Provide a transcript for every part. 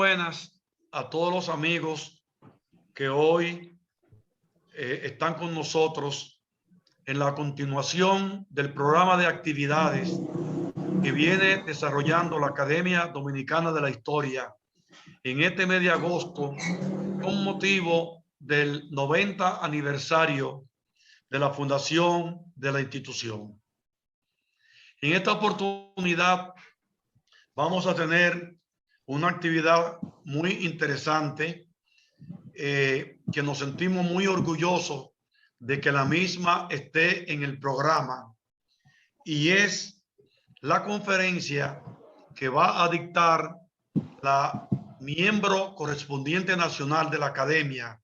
Buenas a todos los amigos que hoy están con nosotros en la continuación del programa de actividades que viene desarrollando la Academia Dominicana de la Historia en este mes de agosto con motivo del 90 aniversario de la fundación de la institución. En esta oportunidad vamos a tener una actividad muy interesante que nos sentimos muy orgullosos de que la misma esté en el programa, y es la conferencia que va a dictar la miembro correspondiente nacional de la Academia,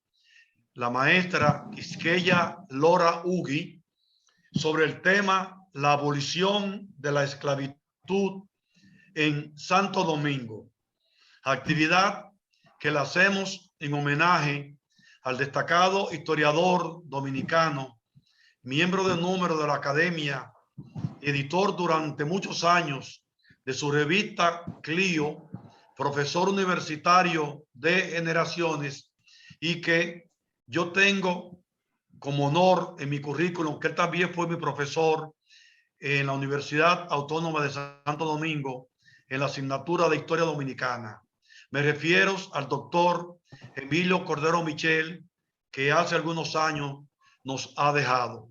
la maestra Quisqueya Lora Ugui, sobre el tema la abolición de la esclavitud en Santo Domingo. Actividad que la hacemos en homenaje al destacado historiador dominicano, miembro de número de la Academia, editor durante muchos años de su revista Clio, profesor universitario de generaciones, y que yo tengo como honor en mi currículum que él también fue mi profesor en la Universidad Autónoma de Santo Domingo en la asignatura de Historia Dominicana. Me refiero al doctor Emilio Cordero Michel, que hace algunos años nos ha dejado.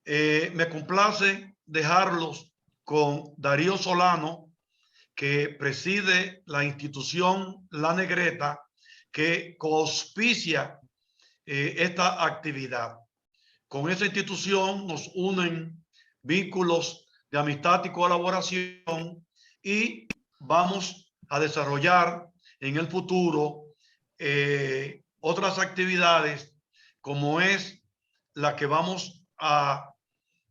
Me complace dejarlos con Darío Solano, que preside la institución La Negreta, que coauspicia esta actividad. Con esa institución nos unen vínculos de amistad y colaboración, y vamos a desarrollar en el futuro otras actividades, como es la que vamos a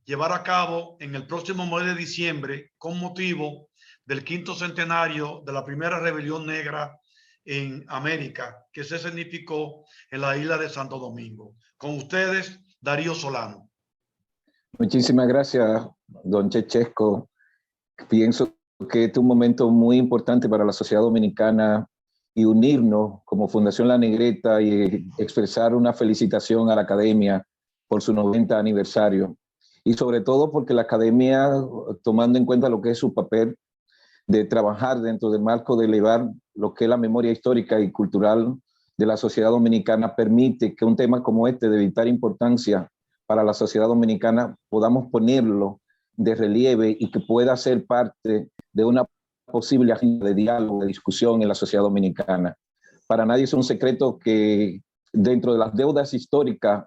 llevar a cabo en el próximo mes de diciembre con motivo del 5º centenario de la primera rebelión negra en América, que se significó en la isla de Santo Domingo. Con ustedes, Darío Solano. Muchísimas gracias, don Chechesco. Pienso que este es un momento muy importante para la sociedad dominicana, y unirnos como Fundación La Negreta y expresar una felicitación a la Academia por su 90 aniversario. Y sobre todo porque la Academia, tomando en cuenta lo que es su papel de trabajar dentro del marco de elevar lo que es la memoria histórica y cultural de la sociedad dominicana, permite que un tema como este, de vital importancia para la sociedad dominicana, podamos ponerlo de relieve y que pueda ser parte de una posible agenda de diálogo, de discusión en la sociedad dominicana. Para nadie es un secreto que dentro de las deudas históricas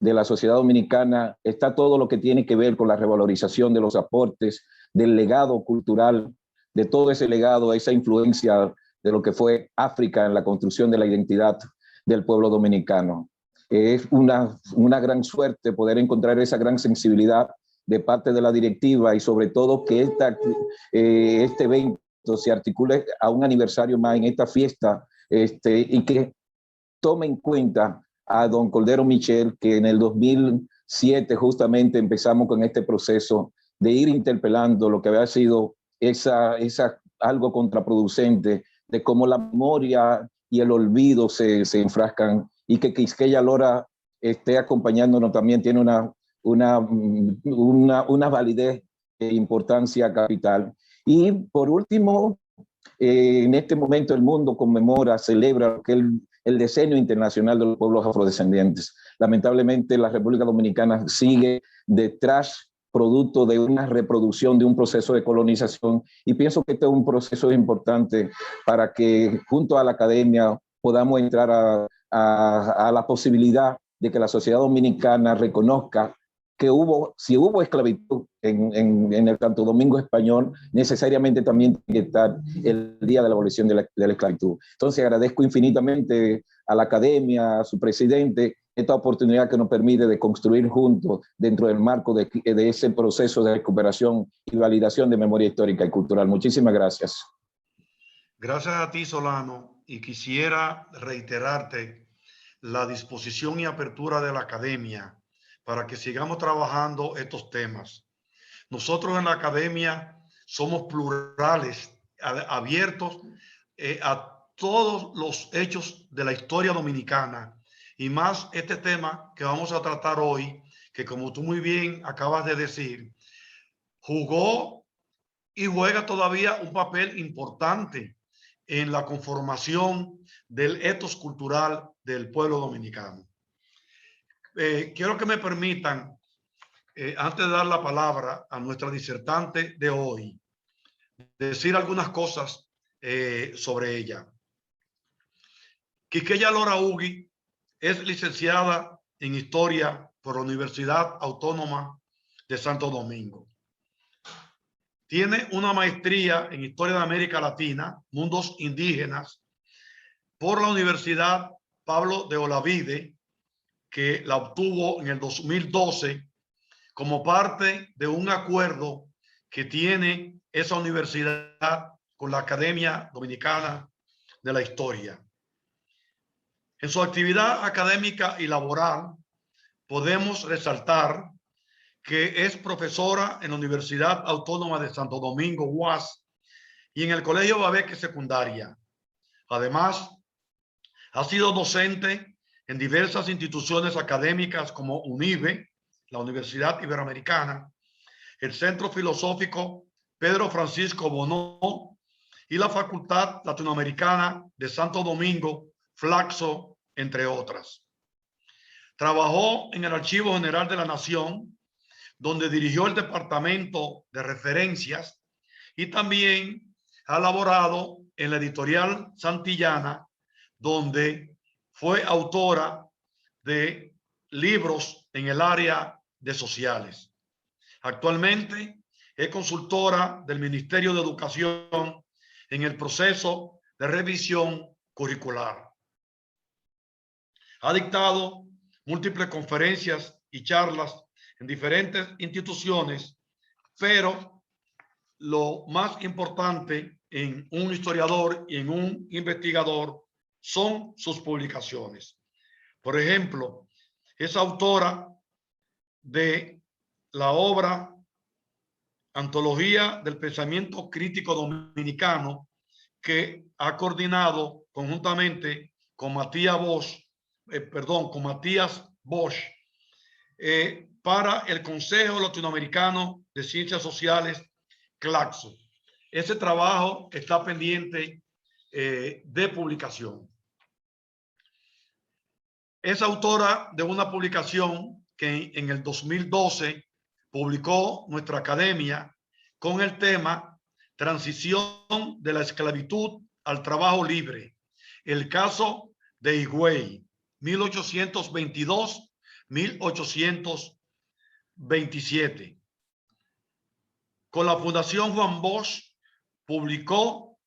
de la sociedad dominicana está todo lo que tiene que ver con la revalorización de los aportes, del legado cultural, de todo ese legado, esa influencia de lo que fue África en la construcción de la identidad del pueblo dominicano. Es una gran suerte poder encontrar esa gran sensibilidad de parte de la directiva, y sobre todo que este evento se articule a un aniversario más en esta fiesta, y que tome en cuenta a don Cordero Michel, que en el 2007 justamente empezamos con este proceso de ir interpelando lo que había sido algo contraproducente de cómo la memoria y el olvido se enfrascan, y que Quisqueya Lora esté acompañándonos también tiene una validez de importancia capital. Y por último, en este momento el mundo celebra el Decenio Internacional de los Pueblos Afrodescendientes. Lamentablemente la República Dominicana sigue detrás, producto de una reproducción de un proceso de colonización, y pienso que este es un proceso importante para que junto a la Academia podamos entrar a la posibilidad de que la sociedad dominicana reconozca que si hubo esclavitud en el Santo Domingo español, necesariamente también tiene que estar el día de la abolición de la esclavitud. Entonces agradezco infinitamente a la Academia, a su presidente, esta oportunidad que nos permite de construir juntos dentro del marco de ese proceso de recuperación y validación de memoria histórica y cultural. Muchísimas gracias. Gracias a ti, Solano, y quisiera reiterarte la disposición y apertura de la Academia para que sigamos trabajando estos temas. Nosotros en la Academia somos plurales, abiertos a todos los hechos de la historia dominicana y más este tema que vamos a tratar hoy, que como tú muy bien acabas de decir, jugó y juega todavía un papel importante en la conformación del ethos cultural del pueblo dominicano. Quiero que me permitan, antes de dar la palabra a nuestra disertante de hoy, decir algunas cosas sobre ella. Quisqueya Lora Ugui es licenciada en Historia por la Universidad Autónoma de Santo Domingo. Tiene una maestría en Historia de América Latina, Mundos Indígenas, por la Universidad Pablo de Olavide, que la obtuvo en el 2012 como parte de un acuerdo que tiene esa universidad con la Academia Dominicana de la Historia. En su actividad académica y laboral podemos resaltar que es profesora en la Universidad Autónoma de Santo Domingo, UAS, y en el Colegio Babeque Secundaria. Además, ha sido docente en diversas instituciones académicas como UNIBE, la Universidad Iberoamericana, el Centro Filosófico Pedro Francisco Bonó y la Facultad Latinoamericana de Santo Domingo, Flaxo, entre otras. Trabajó en el Archivo General de la Nación, donde dirigió el Departamento de Referencias y también ha laborado en la editorial Santillana, donde fue autora de libros en el área de sociales. Actualmente es consultora del Ministerio de Educación en el proceso de revisión curricular. Ha dictado múltiples conferencias y charlas en diferentes instituciones, pero lo más importante en un historiador y en un investigador son sus publicaciones. Por ejemplo, es autora de la obra Antología del Pensamiento Crítico Dominicano, que ha coordinado conjuntamente con Matías Bosch, para el Consejo Latinoamericano de Ciencias Sociales, CLACSO. Ese trabajo está pendiente de publicación. Es autora de una publicación que en el 2012 publicó nuestra academia con el tema Transición de la esclavitud al trabajo libre, el caso de Higüey, 1822-1827. Con la Fundación Juan Bosch publicó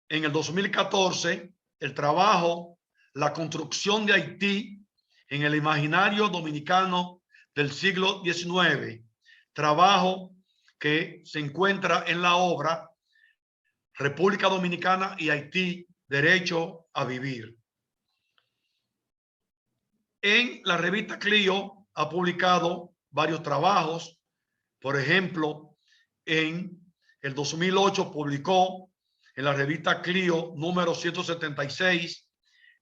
en el 2014 el trabajo La construcción de Haití en el imaginario dominicano del siglo XIX, trabajo que se encuentra en la obra República Dominicana y Haití, Derecho a Vivir. En la revista Clio ha publicado varios trabajos. Por ejemplo, en el 2008 publicó en la revista Clio número 176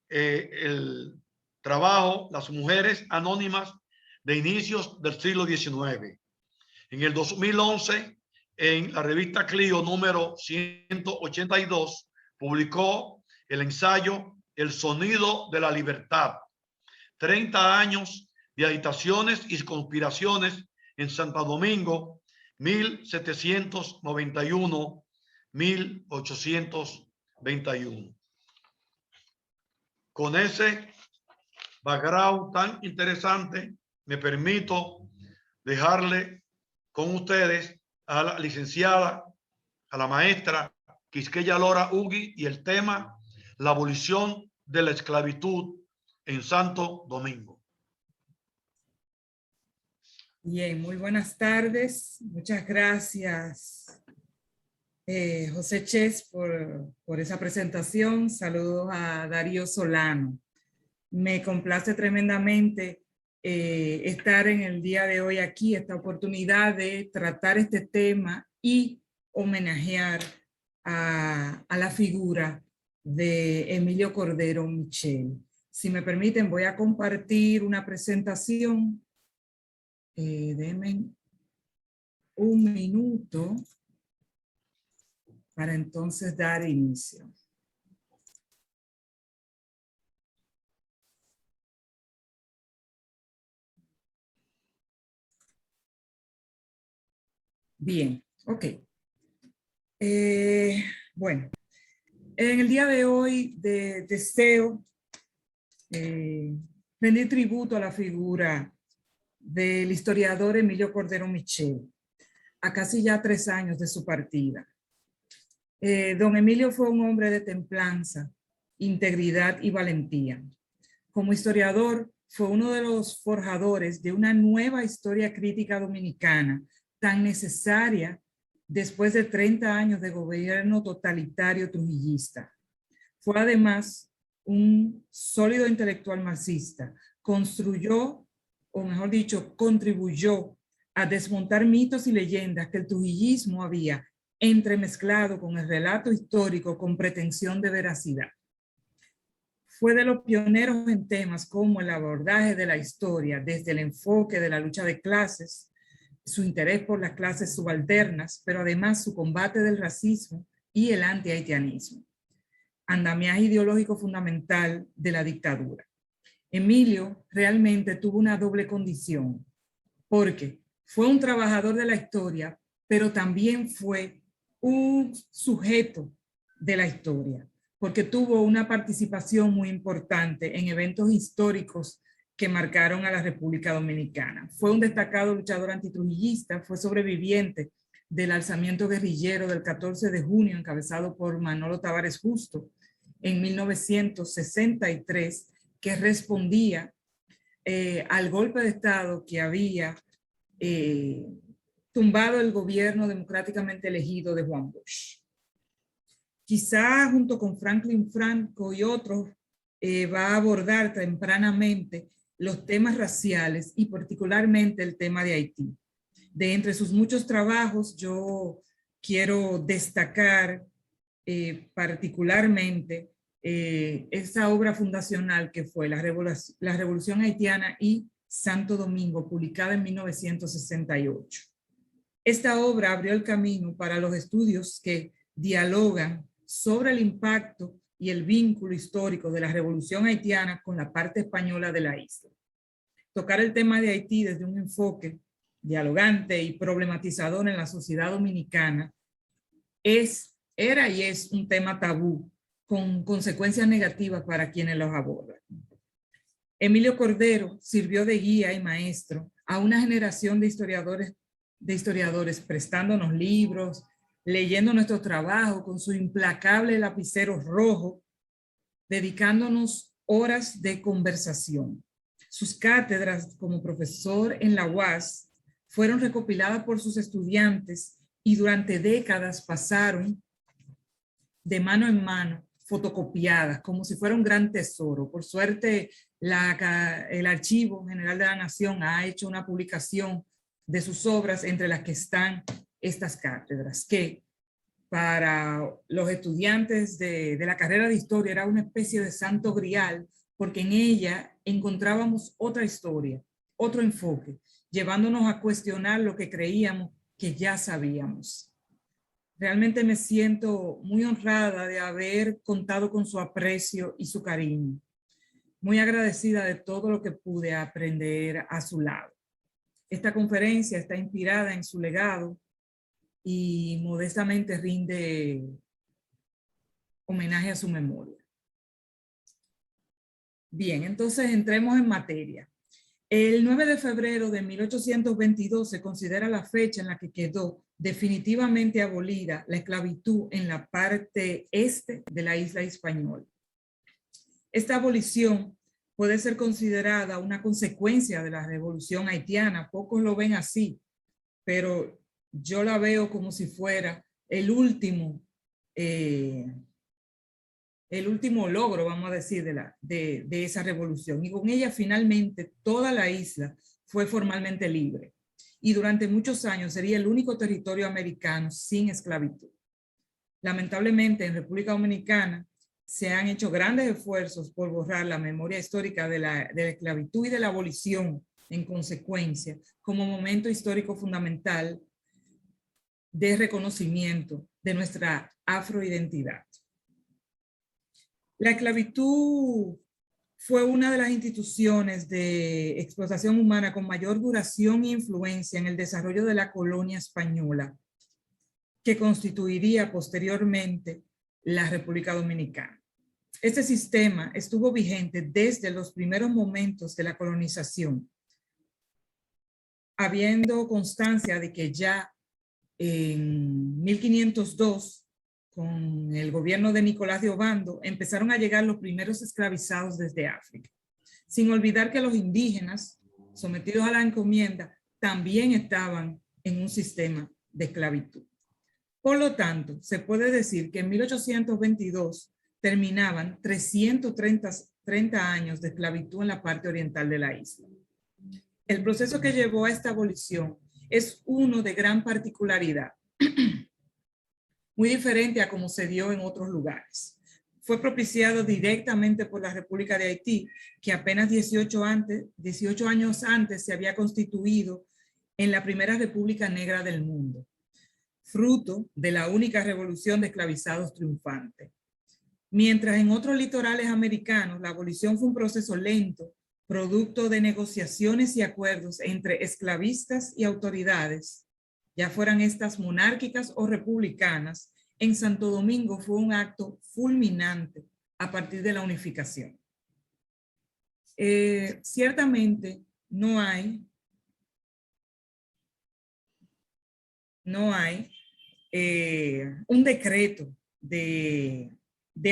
el trabajo Las mujeres anónimas de inicios del siglo XIX. En el 2011, en la revista Clio número 182, publicó el ensayo El sonido de la libertad, 30 años de agitaciones y conspiraciones en Santo Domingo, 1791-1821. Con ese background tan interesante, me permito dejarle con ustedes a la licenciada, a la maestra Quisqueya Lora Ugui y el tema la abolición de la esclavitud en Santo Domingo. Bien, muy buenas tardes. Muchas gracias, José Ches, por esa presentación. Saludos a Darío Solano. Me complace tremendamente estar en el día de hoy aquí, esta oportunidad de tratar este tema y homenajear a la figura de Emilio Cordero Michel. Si me permiten, voy a compartir una presentación. Denme un minuto para entonces dar inicio. Bien, ok. Bueno, en el día de hoy deseo rendir tributo a la figura del historiador Emilio Cordero Michel, a casi ya 3 años de su partida. Don Emilio fue un hombre de templanza, integridad y valentía. Como historiador, fue uno de los forjadores de una nueva historia crítica dominicana, tan necesaria después de 30 años de gobierno totalitario trujillista. Fue además un sólido intelectual marxista. Construyó, o mejor dicho, contribuyó a desmontar mitos y leyendas que el trujillismo había entremezclado con el relato histórico con pretensión de veracidad. Fue de los pioneros en temas como el abordaje de la historia desde el enfoque de la lucha de clases, su interés por las clases subalternas, pero además su combate del racismo y el anti-haitianismo, andamiaje ideológico fundamental de la dictadura. Emilio realmente tuvo una doble condición, porque fue un trabajador de la historia, pero también fue un sujeto de la historia, porque tuvo una participación muy importante en eventos históricos que marcaron a la República Dominicana. Fue un destacado luchador antitrujillista, fue sobreviviente del alzamiento guerrillero del 14 de junio, encabezado por Manolo Tavares Justo, en 1963, que respondía al golpe de Estado que había tumbado el gobierno democráticamente elegido de Juan Bosch. Quizá junto con Franklin Franco y otros va a abordar tempranamente los temas raciales y particularmente el tema de Haití. De entre sus muchos trabajos, yo quiero destacar particularmente esa obra fundacional que fue la Revolución Haitiana y Santo Domingo, publicada en 1968. Esta obra abrió el camino para los estudios que dialogan sobre el impacto y el vínculo histórico de la Revolución Haitiana con la parte española de la isla. Tocar el tema de Haití desde un enfoque dialogante y problematizador en la sociedad dominicana era y es un tema tabú, con consecuencias negativas para quienes los abordan. Emilio Cordero sirvió de guía y maestro a una generación de historiadores prestándonos libros, leyendo nuestro trabajo con su implacable lapicero rojo, dedicándonos horas de conversación. Sus cátedras como profesor en la UAS fueron recopiladas por sus estudiantes y durante décadas pasaron de mano en mano, fotocopiadas, como si fuera un gran tesoro. Por suerte, el Archivo General de la Nación ha hecho una publicación de sus obras, entre las que están estas cátedras, que para los estudiantes de la carrera de historia era una especie de santo grial, porque en ella encontrábamos otra historia, otro enfoque, llevándonos a cuestionar lo que creíamos que ya sabíamos. Realmente me siento muy honrada de haber contado con su aprecio y su cariño. Muy agradecida de todo lo que pude aprender a su lado. Esta conferencia está inspirada en su legado y modestamente rinde homenaje a su memoria. Bien, entonces entremos en materia. El 9 de febrero de 1822 se considera la fecha en la que quedó definitivamente abolida la esclavitud en la parte este de la isla española. Esta abolición puede ser considerada una consecuencia de la revolución haitiana. Pocos lo ven así, pero yo la veo como si fuera el último logro, vamos a decir, de esa revolución. Y con ella finalmente toda la isla fue formalmente libre. Y durante muchos años sería el único territorio americano sin esclavitud. Lamentablemente en República Dominicana se han hecho grandes esfuerzos por borrar la memoria histórica de la esclavitud y de la abolición en consecuencia como momento histórico fundamental de reconocimiento de nuestra afroidentidad. La esclavitud fue una de las instituciones de explotación humana con mayor duración e influencia en el desarrollo de la colonia española, que constituiría posteriormente la República Dominicana. Este sistema estuvo vigente desde los primeros momentos de la colonización, habiendo constancia de que ya en 1502, con el gobierno de Nicolás de Obando, empezaron a llegar los primeros esclavizados desde África. Sin olvidar que los indígenas, sometidos a la encomienda, también estaban en un sistema de esclavitud. Por lo tanto, se puede decir que en 1822 terminaban 330 años de esclavitud en la parte oriental de la isla. El proceso que llevó a esta abolición es uno de gran particularidad, muy diferente a como se dio en otros lugares. Fue propiciado directamente por la República de Haití, que apenas 18 años antes se había constituido en la primera república negra del mundo, fruto de la única revolución de esclavizados triunfante. Mientras en otros litorales americanos la abolición fue un proceso lento, producto de negociaciones y acuerdos entre esclavistas y autoridades, ya fueran estas monárquicas o republicanas, en Santo Domingo fue un acto fulminante a partir de la unificación. Ciertamente no hay un decreto de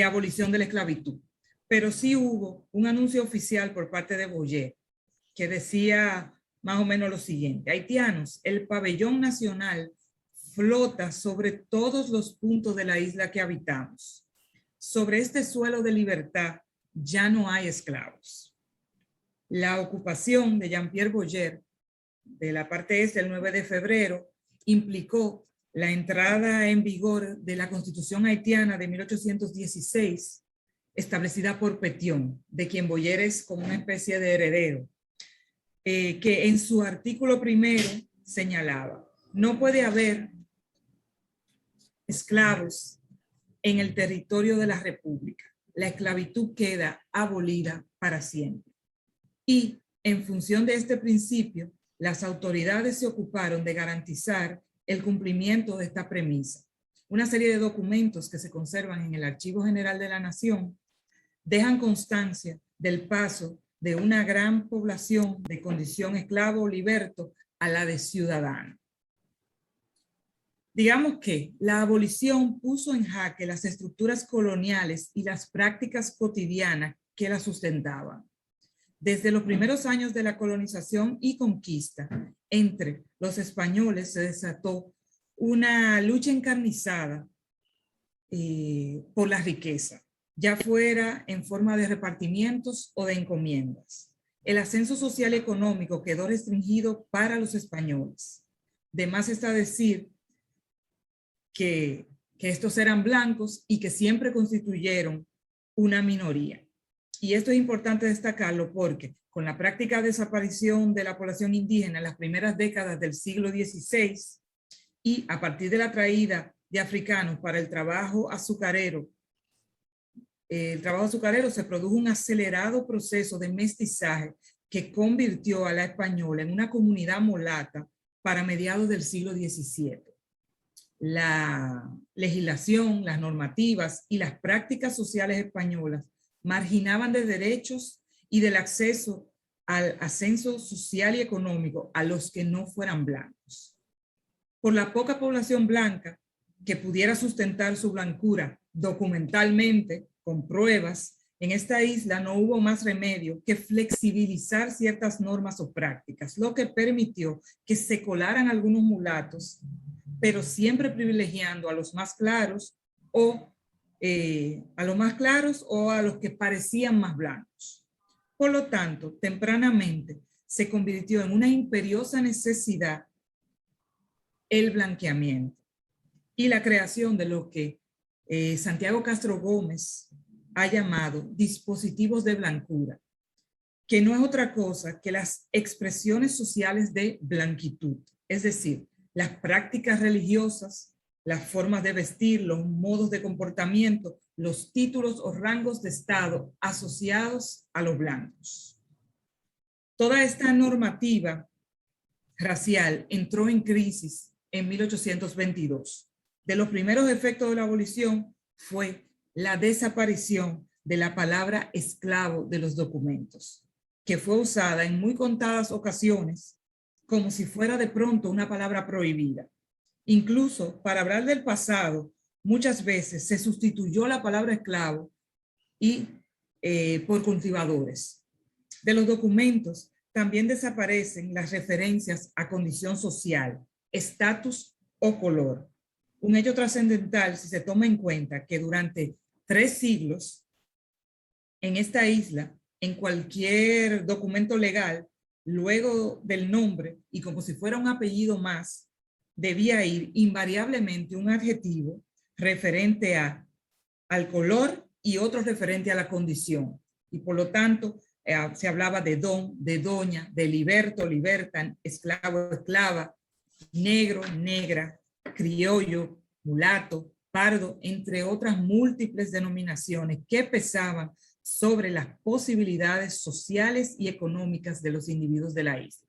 abolición de la esclavitud, pero sí hubo un anuncio oficial por parte de Boyer que decía más o menos lo siguiente: haitianos, el pabellón nacional flota sobre todos los puntos de la isla que habitamos. Sobre este suelo de libertad ya no hay esclavos. La ocupación de Jean-Pierre Boyer de la parte este el 9 de febrero implicó la entrada en vigor de la Constitución haitiana de 1816, establecida por Pétion, de quien Boyer es como una especie de heredero, que en su artículo primero señalaba: no puede haber esclavos en el territorio de la República. La esclavitud queda abolida para siempre. Y en función de este principio, las autoridades se ocuparon de garantizar el cumplimiento de esta premisa. Una serie de documentos que se conservan en el Archivo General de la Nación dejan constancia del paso de una gran población de condición esclavo o liberto a la de ciudadano. Digamos que la abolición puso en jaque las estructuras coloniales y las prácticas cotidianas que la sustentaban. Desde los primeros años de la colonización y conquista, entre los españoles se desató una lucha encarnizada por la riqueza, ya fuera en forma de repartimientos o de encomiendas. El ascenso social y económico quedó restringido para los españoles. De más está decir que estos eran blancos y que siempre constituyeron una minoría. Y esto es importante destacarlo porque con la práctica desaparición de la población indígena en las primeras décadas del siglo XVI y a partir de la traída de africanos para el trabajo azucarero, se produjo un acelerado proceso de mestizaje que convirtió a la española en una comunidad mulata para mediados del siglo XVII. La legislación, las normativas y las prácticas sociales españolas marginaban de derechos y del acceso al ascenso social y económico a los que no fueran blancos. Por la poca población blanca que pudiera sustentar su blancura documentalmente, con pruebas, en esta isla no hubo más remedio que flexibilizar ciertas normas o prácticas, lo que permitió que se colaran algunos mulatos, pero siempre privilegiando a los más claros o a los que parecían más blancos. Por lo tanto, tempranamente se convirtió en una imperiosa necesidad el blanqueamiento y la creación de lo que Santiago Castro Gómez ha llamado dispositivos de blancura, que no es otra cosa que las expresiones sociales de blanquitud, es decir, las prácticas religiosas, las formas de vestir, los modos de comportamiento, los títulos o rangos de estado asociados a los blancos. Toda esta normativa racial entró en crisis en 1822. De los primeros efectos de la abolición fue la desaparición de la palabra esclavo de los documentos, que fue usada en muy contadas ocasiones como si fuera de pronto una palabra prohibida. Incluso para hablar del pasado, muchas veces se sustituyó la palabra esclavo por cultivadores. De los documentos también desaparecen las referencias a condición social, estatus o color. Un hecho trascendental si se toma en cuenta que durante 3 siglos en esta isla, en cualquier documento legal, luego del nombre y como si fuera un apellido más, debía ir invariablemente un adjetivo referente al color y otro referente a la condición. Y por lo tanto, se hablaba de don, de doña, de liberto, libertan, esclavo, esclava, negro, negra, criollo, mulato, pardo, entre otras múltiples denominaciones que pesaban sobre las posibilidades sociales y económicas de los individuos de la isla.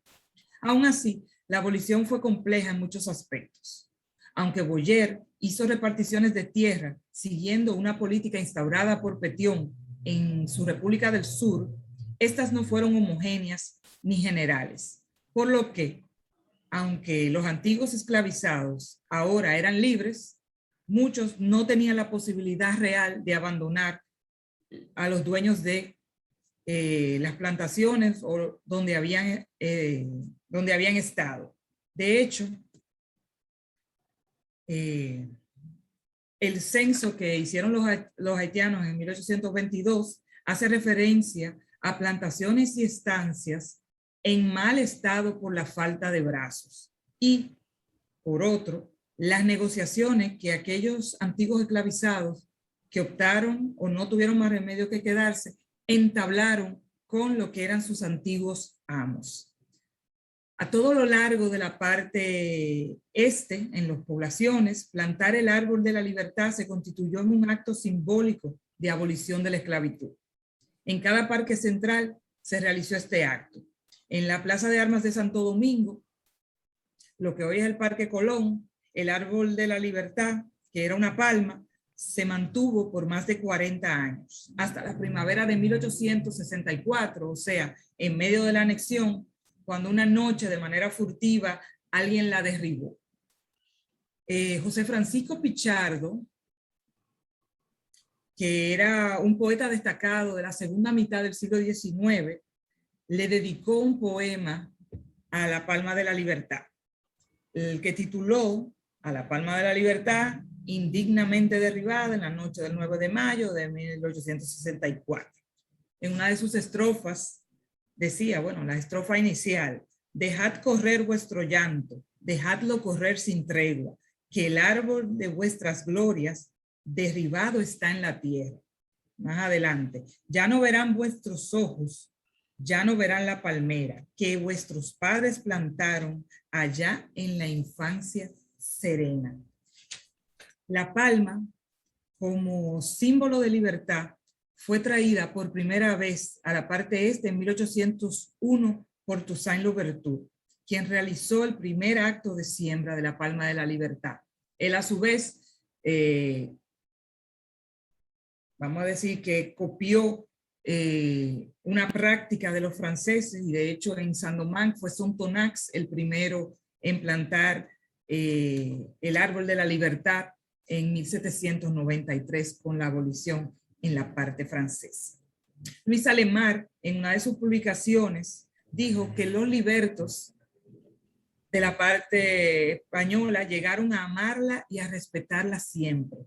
Aún así, la abolición fue compleja en muchos aspectos. Aunque Boyer hizo reparticiones de tierra siguiendo una política instaurada por Petión en su República del Sur, estas no fueron homogéneas ni generales, por lo que, aunque los antiguos esclavizados ahora eran libres, muchos no tenían la posibilidad real de abandonar a los dueños de las plantaciones o donde habían estado. De hecho, el censo que hicieron los haitianos en 1822 hace referencia a plantaciones y estancias en mal estado por la falta de brazos. Y, por otro, las negociaciones que aquellos antiguos esclavizados que optaron o no tuvieron más remedio que quedarse, entablaron con lo que eran sus antiguos amos. A todo lo largo de la parte este, en las poblaciones, plantar el árbol de la libertad se constituyó en un acto simbólico de abolición de la esclavitud. En cada parque central se realizó este acto. En la Plaza de Armas de Santo Domingo, lo que hoy es el Parque Colón, el árbol de la libertad, que era una palma, se mantuvo por más de 40 años, hasta la primavera de 1864, o sea, en medio de la anexión, cuando una noche de manera furtiva alguien la derribó. José Francisco Pichardo, que era un poeta destacado de la segunda mitad del siglo XIX, le dedicó un poema a la Palma de la Libertad, el que tituló A la Palma de la Libertad, indignamente derribada en la noche del 9 de mayo de 1864. En una de sus estrofas decía, bueno, la estrofa inicial: dejad correr vuestro llanto, dejadlo correr sin tregua, que el árbol de vuestras glorias derribado está en la tierra. Más adelante, ya no verán vuestros ojos, ya no verán la palmera que vuestros padres plantaron allá en la infancia serena. La palma, como símbolo de libertad, fue traída por primera vez a la parte este en 1801 por Toussaint Louverture, quien realizó el primer acto de siembra de la Palma de la Libertad. Él a su vez, vamos a decir que copió una práctica de los franceses, y de hecho en Saint-Domingue fue Sonthonax el primero en plantar el árbol de la libertad en 1793 con la abolición en la parte francesa. Luis Alemar, en una de sus publicaciones, dijo que los libertos de la parte española llegaron a amarla y a respetarla siempre.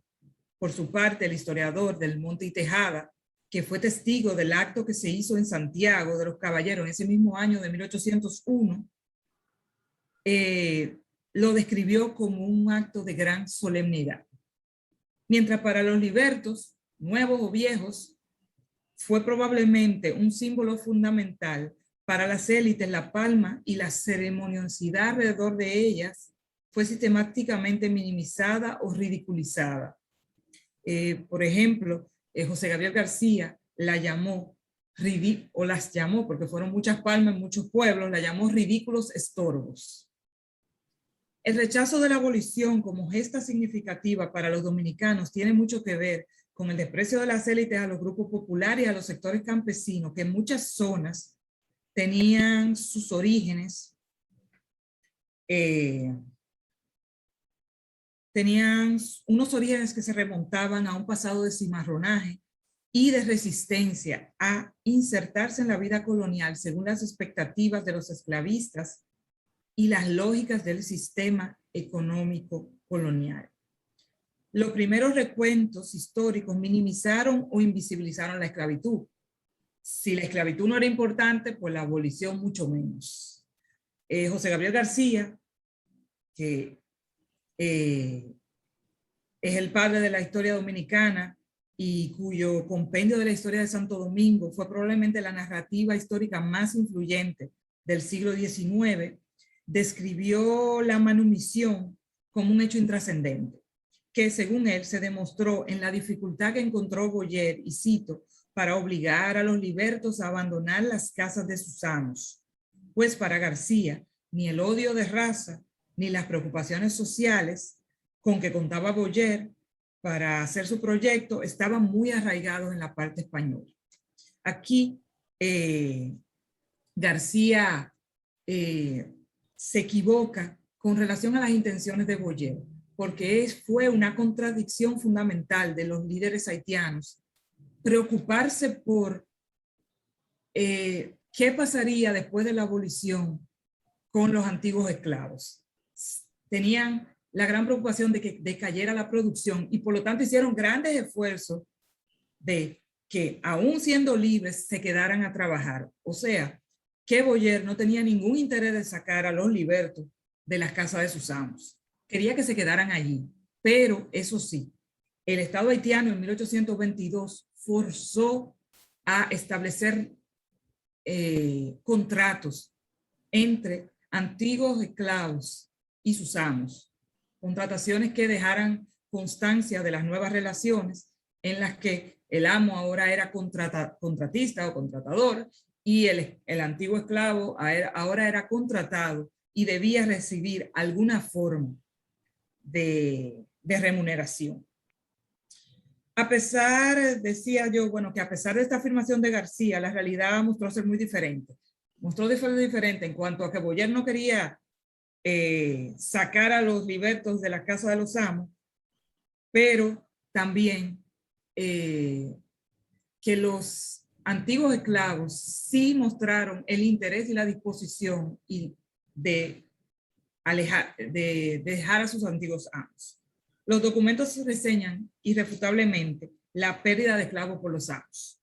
Por su parte, el historiador del Monte y Tejada, que fue testigo del acto que se hizo en Santiago de los Caballeros en ese mismo año de 1801, lo describió como un acto de gran solemnidad. Mientras para los libertos, nuevos o viejos, fue probablemente un símbolo fundamental para las élites. La palma y la ceremoniosidad alrededor de ellas fue sistemáticamente minimizada o ridiculizada. Por ejemplo, José Gabriel García las llamó, porque fueron muchas palmas en muchos pueblos, la llamó ridículos estorbos. El rechazo de la abolición como gesta significativa para los dominicanos tiene mucho que ver con el desprecio de las élites a los grupos populares y a los sectores campesinos, que en muchas zonas tenían sus orígenes, tenían unos orígenes que se remontaban a un pasado de cimarronaje y de resistencia a insertarse en la vida colonial según las expectativas de los esclavistas y las lógicas del sistema económico colonial. Los primeros recuentos históricos minimizaron o invisibilizaron la esclavitud. Si la esclavitud no era importante, pues la abolición mucho menos. José Gabriel García, que es el padre de la historia dominicana y cuyo compendio de la historia de Santo Domingo fue probablemente la narrativa histórica más influyente del siglo XIX, describió la manumisión como un hecho intrascendente, que según él se demostró en la dificultad que encontró Boyer, y cito, para obligar a los libertos a abandonar las casas de sus amos, pues para García ni el odio de raza ni las preocupaciones sociales con que contaba Boyer para hacer su proyecto estaban muy arraigados en la parte española. Aquí García se equivoca con relación a las intenciones de Boyer, porque fue una contradicción fundamental de los líderes haitianos preocuparse por qué pasaría después de la abolición con los antiguos esclavos. Tenían la gran preocupación de que decayera la producción y por lo tanto hicieron grandes esfuerzos de que aún siendo libres se quedaran a trabajar. O sea, que Boyer no tenía ningún interés de sacar a los libertos de las casas de sus amos. Quería que se quedaran allí. Pero eso sí, el Estado haitiano en 1822 forzó a establecer contratos entre antiguos esclavos y sus amos. Contrataciones que dejaran constancia de las nuevas relaciones en las que el amo ahora era contratista o contratador y el antiguo esclavo ahora era contratado y debía recibir alguna forma de remuneración. A pesar, decía yo, bueno, que a pesar de esta afirmación de García, la realidad mostró ser muy diferente. Mostró diferente en cuanto a que Boyer no quería sacar a los libertos de la casa de los amos, pero también que los antiguos esclavos sí mostraron el interés y la disposición de dejar a sus antiguos amos. Los documentos reseñan irrefutablemente la pérdida de esclavos por los amos.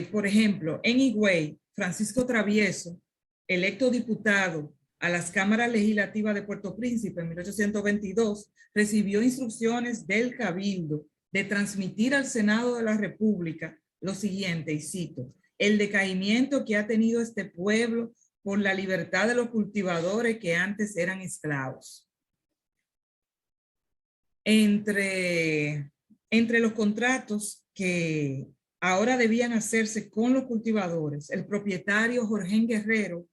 Por ejemplo, en Higüey, Francisco Travieso, electo diputado a las cámaras legislativas de Puerto Príncipe en 1822, recibió instrucciones del Cabildo de transmitir al Senado de la República lo siguiente, y cito, el decaimiento que ha tenido este pueblo por la libertad de los cultivadores que antes eran esclavos. Entre los contratos que ahora debían hacerse con los cultivadores, el propietario Jorge Guerrero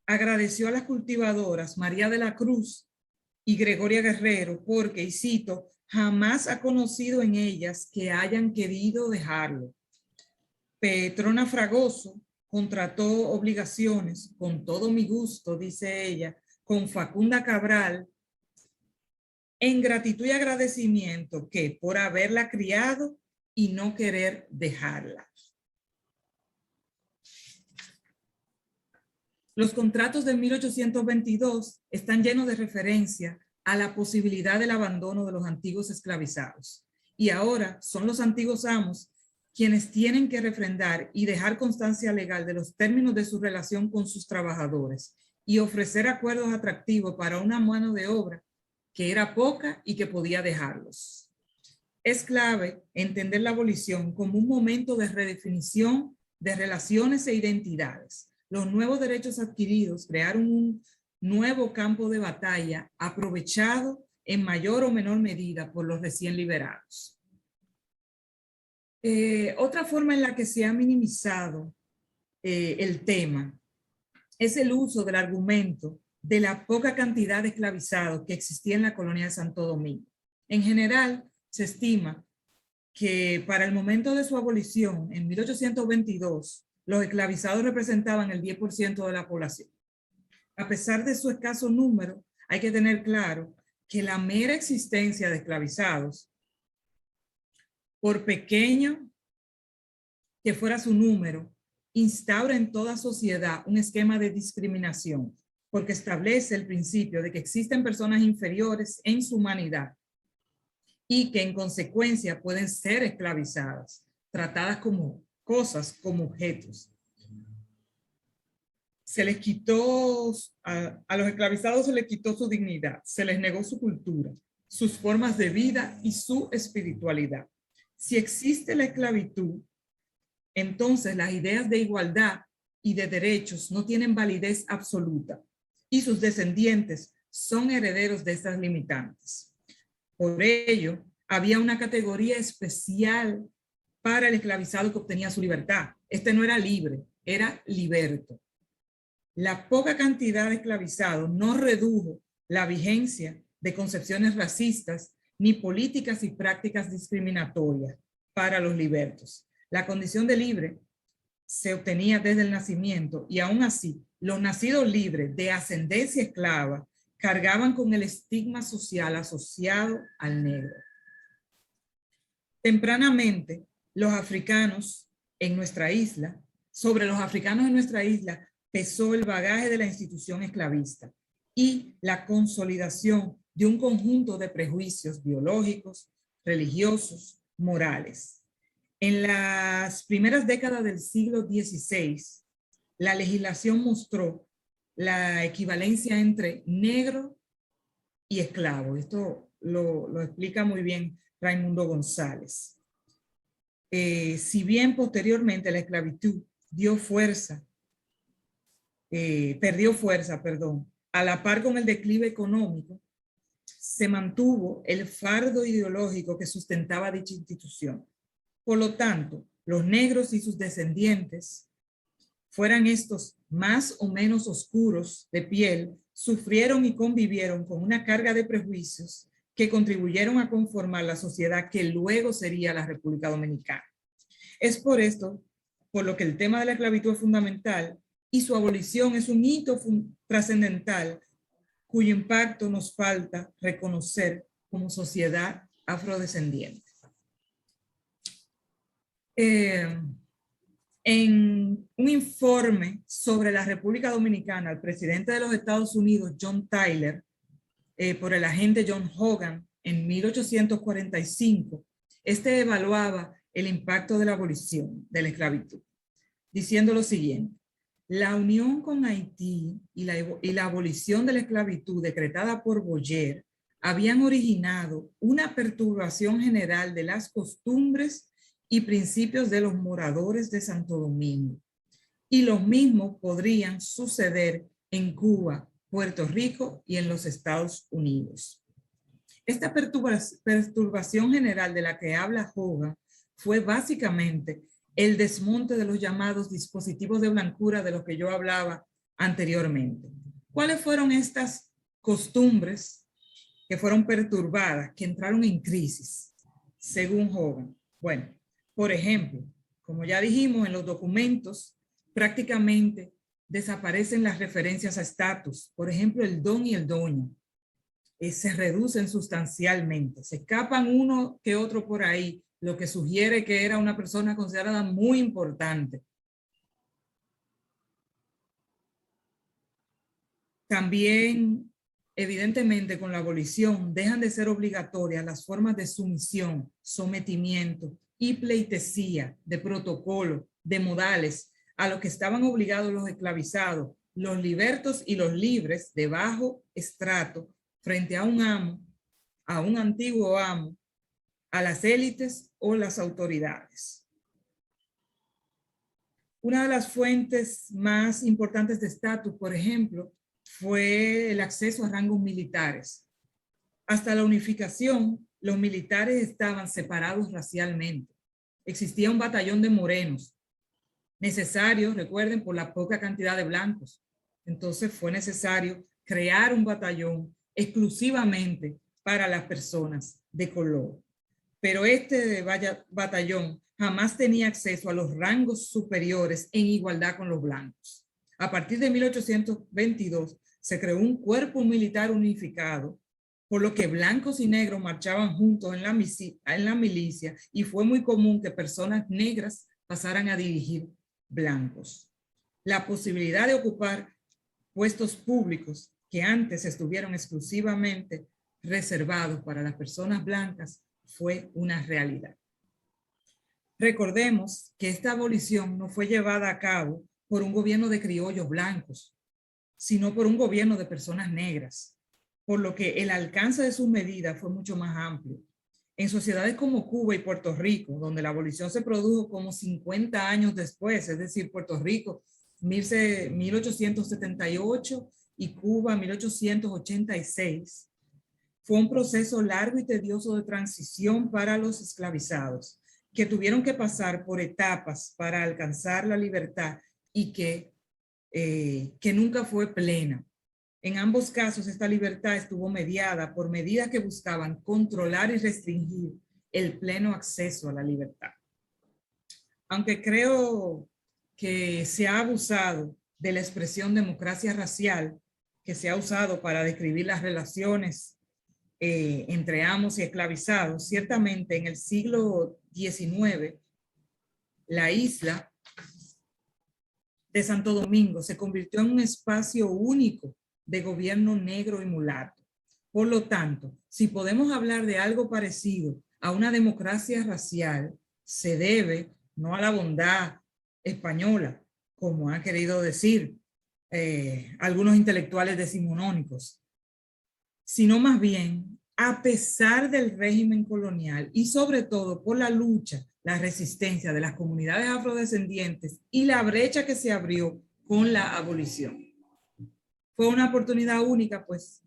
agradeció a las cultivadoras María de la Cruz y Gregoria Guerrero porque, y cito, jamás ha conocido en ellas que hayan querido dejarlo. Petrona Fragoso contrató obligaciones con todo mi gusto, dice ella, con Facunda Cabral, en gratitud y agradecimiento que por haberla criado y no querer dejarla. Los contratos de 1822 están llenos de referencia a la posibilidad del abandono de los antiguos esclavizados. Y ahora son los antiguos amos quienes tienen que refrendar y dejar constancia legal de los términos de su relación con sus trabajadores y ofrecer acuerdos atractivos para una mano de obra que era poca y que podía dejarlos. Es clave entender la abolición como un momento de redefinición de relaciones e identidades. Los nuevos derechos adquiridos crearon un nuevo campo de batalla aprovechado en mayor o menor medida por los recién liberados. Otra forma en la que se ha minimizado el tema es el uso del argumento de la poca cantidad de esclavizados que existía en la colonia de Santo Domingo. En general, se estima que para el momento de su abolición, en 1822, los esclavizados representaban el 10% de la población. A pesar de su escaso número, hay que tener claro que la mera existencia de esclavizados, por pequeño que fuera su número, instaura en toda sociedad un esquema de discriminación, porque establece el principio de que existen personas inferiores en su humanidad y que en consecuencia pueden ser esclavizadas, tratadas como cosas, como objetos. Se les quitó, a los esclavizados se les quitó su dignidad, se les negó su cultura, sus formas de vida y su espiritualidad. Si existe la esclavitud, entonces las ideas de igualdad y de derechos no tienen validez absoluta y sus descendientes son herederos de estas limitantes. Por ello, había una categoría especial para el esclavizado que obtenía su libertad. Este no era libre, era liberto. La poca cantidad de esclavizados no redujo la vigencia de concepciones racistas ni políticas y prácticas discriminatorias para los libertos. La condición de libre se obtenía desde el nacimiento y aún así los nacidos libres de ascendencia esclava cargaban con el estigma social asociado al negro. Tempranamente, los africanos en nuestra isla, sobre los africanos en nuestra isla, pesó el bagaje de la institución esclavista y la consolidación de un conjunto de prejuicios biológicos, religiosos, morales. En las primeras décadas del siglo XVI, la legislación mostró la equivalencia entre negro y esclavo. Esto lo explica muy bien Raimundo González. Si bien posteriormente la esclavitud perdió fuerza, a la par con el declive económico, se mantuvo el fardo ideológico que sustentaba dicha institución. Por lo tanto, los negros y sus descendientes, fueran estos más o menos oscuros de piel, sufrieron y convivieron con una carga de prejuicios que contribuyeron a conformar la sociedad que luego sería la República Dominicana. Es por esto, por lo que el tema de la esclavitud es fundamental y su abolición es un hito trascendental cuyo impacto nos falta reconocer como sociedad afrodescendiente. En un informe sobre la República Dominicana, el presidente de los Estados Unidos, John Tyler, por el agente John Hogan en 1845, este evaluaba el impacto de la abolición de la esclavitud, diciendo lo siguiente: la unión con Haití y la abolición de la esclavitud decretada por Boyer habían originado una perturbación general de las costumbres y principios de los moradores de Santo Domingo. Y los mismos podrían suceder en Cuba, Puerto Rico y en los Estados Unidos. Esta perturbación general de la que habla Hogan fue básicamente el desmonte de los llamados dispositivos de blancura de los que yo hablaba anteriormente. ¿Cuáles fueron estas costumbres que fueron perturbadas, que entraron en crisis, según Hogan? Bueno, por ejemplo, como ya dijimos, en los documentos prácticamente desaparecen las referencias a estatus. Por ejemplo, el don y el doña se reducen sustancialmente. Se escapan uno que otro por ahí, lo que sugiere que era una persona considerada muy importante. También, evidentemente, con la abolición dejan de ser obligatorias las formas de sumisión, sometimiento y pleitesía, de protocolo, de modales, a los que estaban obligados los esclavizados, los libertos y los libres de bajo estrato frente a un amo, a un antiguo amo, a las élites o las autoridades. Una de las fuentes más importantes de estatus, por ejemplo, fue el acceso a rangos militares. Hasta la unificación, los militares estaban separados racialmente. Existía un batallón de morenos, necesarios, recuerden, por la poca cantidad de blancos. Entonces fue necesario crear un batallón exclusivamente para las personas de color. Pero este batallón jamás tenía acceso a los rangos superiores en igualdad con los blancos. A partir de 1822 se creó un cuerpo militar unificado, por lo que blancos y negros marchaban juntos en la milicia, y fue muy común que personas negras pasaran a dirigir blancos. La posibilidad de ocupar puestos públicos que antes estuvieron exclusivamente reservados para las personas blancas fue una realidad. Recordemos que esta abolición no fue llevada a cabo por un gobierno de criollos blancos, sino por un gobierno de personas negras, por lo que el alcance de sus medidas fue mucho más amplio. En sociedades como Cuba y Puerto Rico, donde la abolición se produjo como 50 años después, es decir, Puerto Rico 1878 y Cuba 1886, fue un proceso largo y tedioso de transición para los esclavizados, que tuvieron que pasar por etapas para alcanzar la libertad y que nunca fue plena. En ambos casos, esta libertad estuvo mediada por medidas que buscaban controlar y restringir el pleno acceso a la libertad. Aunque creo que se ha abusado de la expresión democracia racial, que se ha usado para describir las relaciones entre amos y esclavizados, ciertamente en el siglo XIX, la isla de Santo Domingo se convirtió en un espacio único de gobierno negro y mulato. Por lo tanto, si podemos hablar de algo parecido a una democracia racial, se debe no a la bondad española, como han querido decir algunos intelectuales decimonónicos, sino más bien a pesar del régimen colonial y sobre todo por la lucha, la resistencia de las comunidades afrodescendientes y la brecha que se abrió con la abolición. Fue una oportunidad única, pues,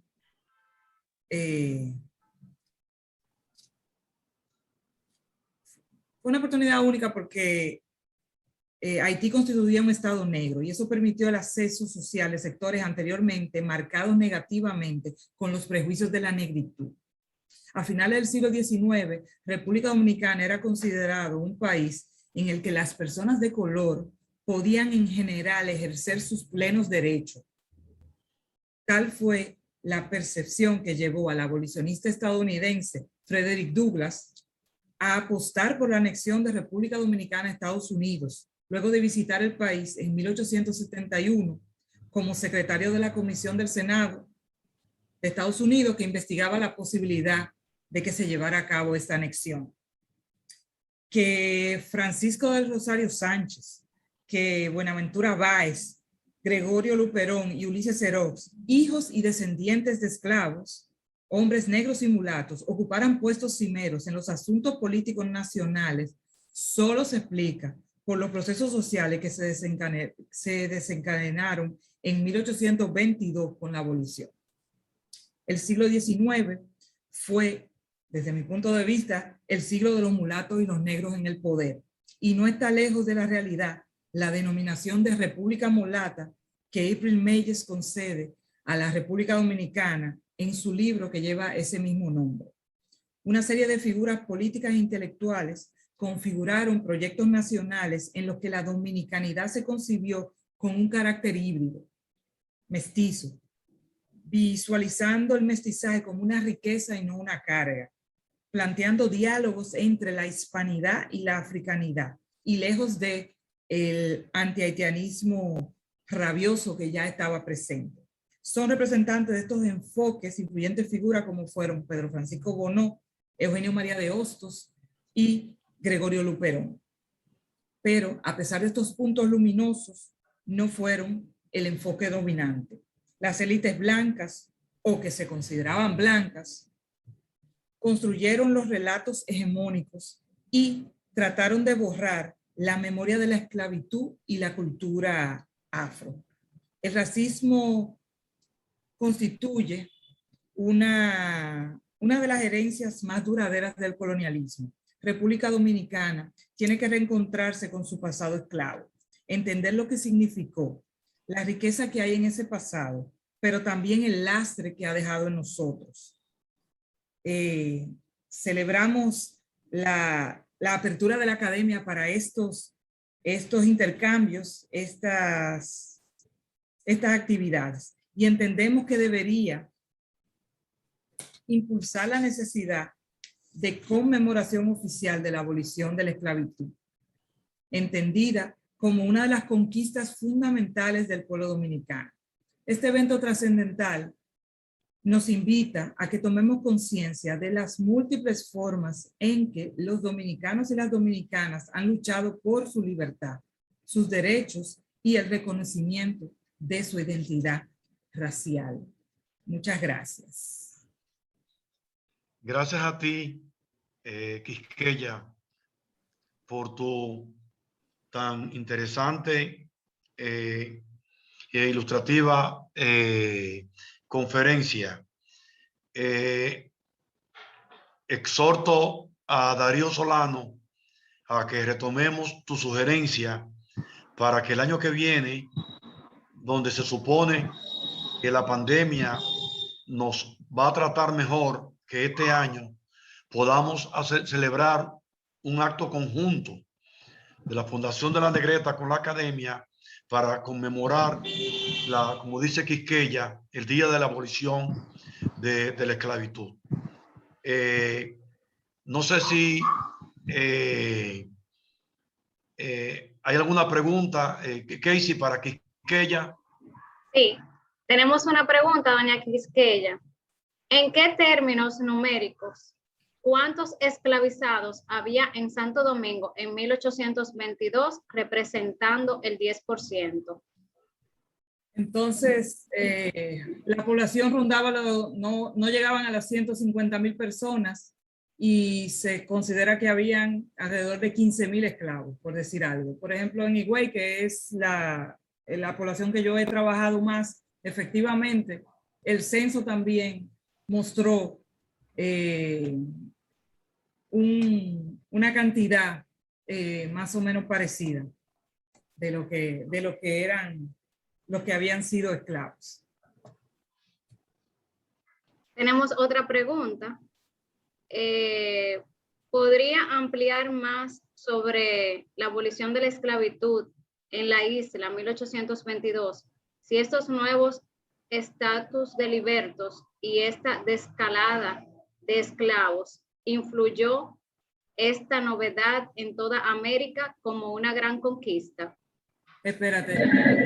fue una oportunidad única porque Haití constituía un estado negro y eso permitió el acceso social de sectores anteriormente marcados negativamente con los prejuicios de la negritud. A finales del siglo XIX, República Dominicana era considerado un país en el que las personas de color podían en general ejercer sus plenos derechos. Tal fue la percepción que llevó al abolicionista estadounidense Frederick Douglass a apostar por la anexión de República Dominicana a Estados Unidos, luego de visitar el país en 1871 como secretario de la Comisión del Senado de Estados Unidos que investigaba la posibilidad de que se llevara a cabo esta anexión. Que Francisco del Rosario Sánchez, que Buenaventura Báez, Gregorio Luperón y Ulises Serox, hijos y descendientes de esclavos, hombres negros y mulatos, ocuparan puestos cimeros en los asuntos políticos nacionales, solo se explica por los procesos sociales que se desencadenaron en 1822 con la abolición. El siglo XIX fue, desde mi punto de vista, el siglo de los mulatos y los negros en el poder. Y no está lejos de la realidad la denominación de República Mulata que April Meyers concede a la República Dominicana en su libro que lleva ese mismo nombre. Una serie de figuras políticas e intelectuales configuraron proyectos nacionales en los que la dominicanidad se concibió con un carácter híbrido, mestizo, visualizando el mestizaje como una riqueza y no una carga, planteando diálogos entre la hispanidad y la africanidad, y lejos de el antihaitianismo rabioso que ya estaba presente. Son representantes de estos enfoques influyentes figuras como fueron Pedro Francisco Bonó, Eugenio María de Hostos y Gregorio Luperón. Pero a pesar de estos puntos luminosos, no fueron el enfoque dominante. Las élites blancas, o que se consideraban blancas, construyeron los relatos hegemónicos y trataron de borrar la memoria de la esclavitud y la cultura afro. El racismo constituye una de las herencias más duraderas del colonialismo. República Dominicana tiene que reencontrarse con su pasado esclavo, entender lo que significó, la riqueza que hay en ese pasado, pero también el lastre que ha dejado en nosotros. Celebramos la apertura de la academia para estos intercambios, estas actividades, y entendemos que debería impulsar la necesidad de conmemoración oficial de la abolición de la esclavitud, entendida como una de las conquistas fundamentales del pueblo dominicano. Este evento trascendental nos invita a que tomemos conciencia de las múltiples formas en que los dominicanos y las dominicanas han luchado por su libertad, sus derechos y el reconocimiento de su identidad racial. Muchas gracias. Gracias a ti, Quisqueya, por tu tan interesante e ilustrativa conferencia. Exhorto a Darío Solano a que retomemos tu sugerencia para que el año que viene, donde se supone que la pandemia nos va a tratar mejor que este año, podamos celebrar un acto conjunto de la Fundación de la Negreta con la Academia para conmemorar, como dice Quisqueya, el día de la abolición de la esclavitud. No sé si hay alguna pregunta, Casey, para Quisqueya. Sí, tenemos una pregunta, doña Quisqueya. ¿En qué términos numéricos, cuántos esclavizados había en Santo Domingo en 1822 representando el 10%? Entonces, la población rondaba, no llegaban a las 150,000 personas y se considera que habían alrededor de 15,000 esclavos, por decir algo. Por ejemplo, en Higüey, que es la población que yo he trabajado más, efectivamente, el censo también mostró una cantidad más o menos parecida de lo que eran los que habían sido esclavos. Tenemos otra pregunta. ¿Podría ampliar más sobre la abolición de la esclavitud en la isla 1822? Si estos nuevos estatus de libertos y esta descalada de esclavos influyó esta novedad en toda América como una gran conquista. Espérate,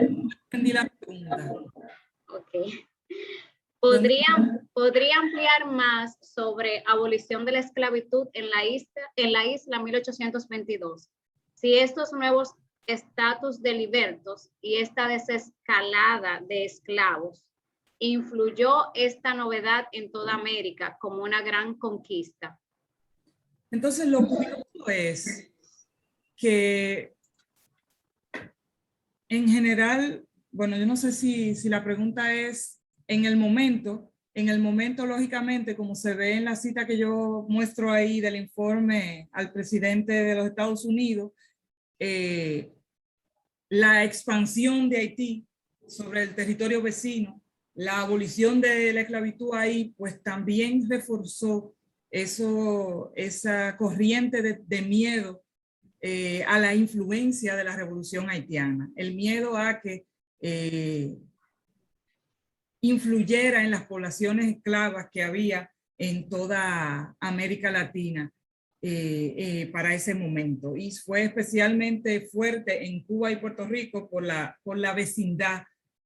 no entendí la pregunta. Ok. ¿Podría ampliar más sobre abolición de la esclavitud en la isla 1822? Si estos nuevos estatus de libertos y esta desescalada de esclavos influyó esta novedad en toda América como una gran conquista. Entonces, lo curioso es que en general, bueno, yo no sé si la pregunta es en el momento, lógicamente, como se ve en la cita que yo muestro ahí del informe al presidente de los Estados Unidos, la expansión de Haití sobre el territorio vecino, la abolición de la esclavitud ahí, pues también reforzó esa corriente de miedo a la influencia de la revolución haitiana, el miedo a que influyera en las poblaciones esclavas que había en toda América Latina para ese momento. Y fue especialmente fuerte en Cuba y Puerto Rico por la vecindad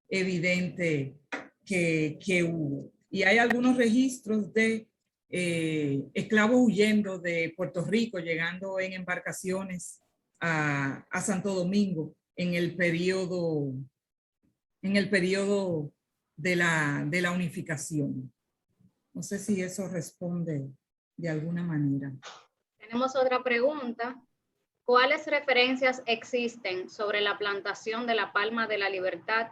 evidente que hubo. Y hay algunos registros de esclavos huyendo de Puerto Rico, llegando en embarcaciones a Santo Domingo en el periodo de la unificación. No sé si eso responde de alguna manera. Tenemos otra pregunta. ¿Cuáles referencias existen sobre la plantación de la palma de la libertad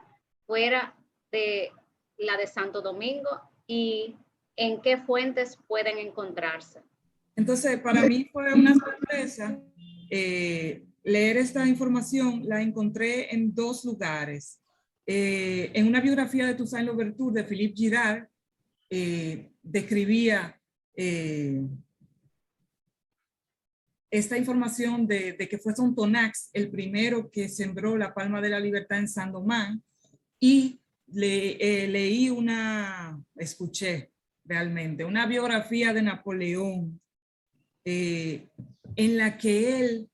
fuera de la de Santo Domingo y en qué fuentes pueden encontrarse? Entonces, para mí fue una sorpresa leer esta información. La encontré en dos lugares. En una biografía de Toussaint Louverture de Philippe Girard, describía esta información de que fue Sonthonax el primero que sembró la palma de la libertad en Saint-Domingue, y escuché realmente una biografía de Napoleón en la que él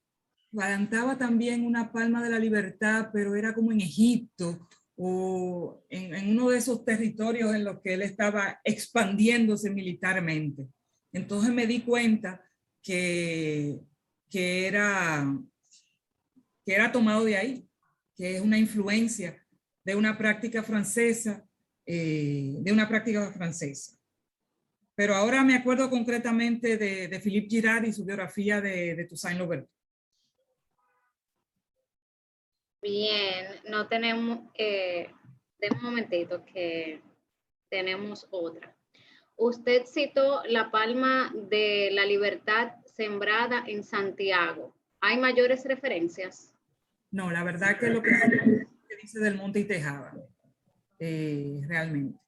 plantaba también una palma de la libertad, pero era como en Egipto o en uno de esos territorios en los que él estaba expandiéndose militarmente. Entonces me di cuenta que era tomado de ahí, que es una influencia de una práctica francesa, Pero ahora me acuerdo concretamente de Philippe Girard y su biografía de Toussaint Louverture. Bien, no tenemos, de un momentito que tenemos otra. Usted citó la palma de la libertad sembrada en Santiago. ¿Hay mayores referencias? No, la verdad que lo que dice del Monte y Tejada, realmente.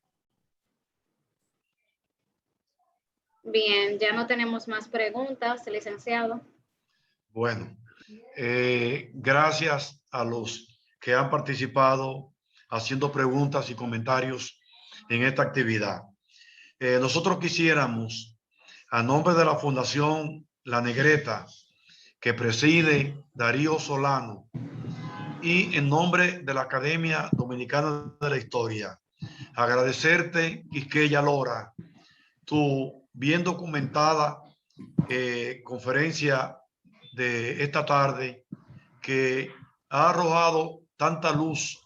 Bien, ya no tenemos más preguntas, licenciado. Bueno, gracias a los que han participado haciendo preguntas y comentarios en esta actividad. Nosotros quisiéramos, a nombre de la Fundación La Negreta, que preside Darío Solano, y en nombre de la Academia Dominicana de la Historia, agradecerte, Quisqueya Lora, tu bien documentada conferencia de esta tarde, que ha arrojado tanta luz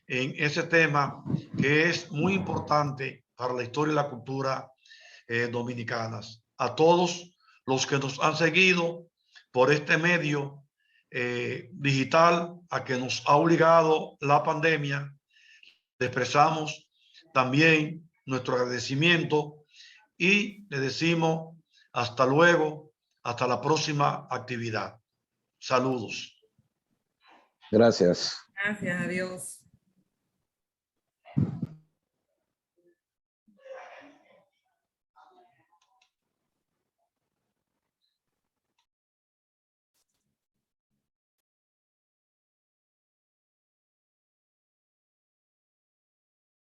en ese tema que es muy importante para la historia y la cultura dominicanas. A todos los que nos han seguido por este medio digital a que nos ha obligado la pandemia, le expresamos también nuestro agradecimiento y le decimos hasta luego, hasta la próxima actividad. Saludos. Gracias. Gracias, adiós.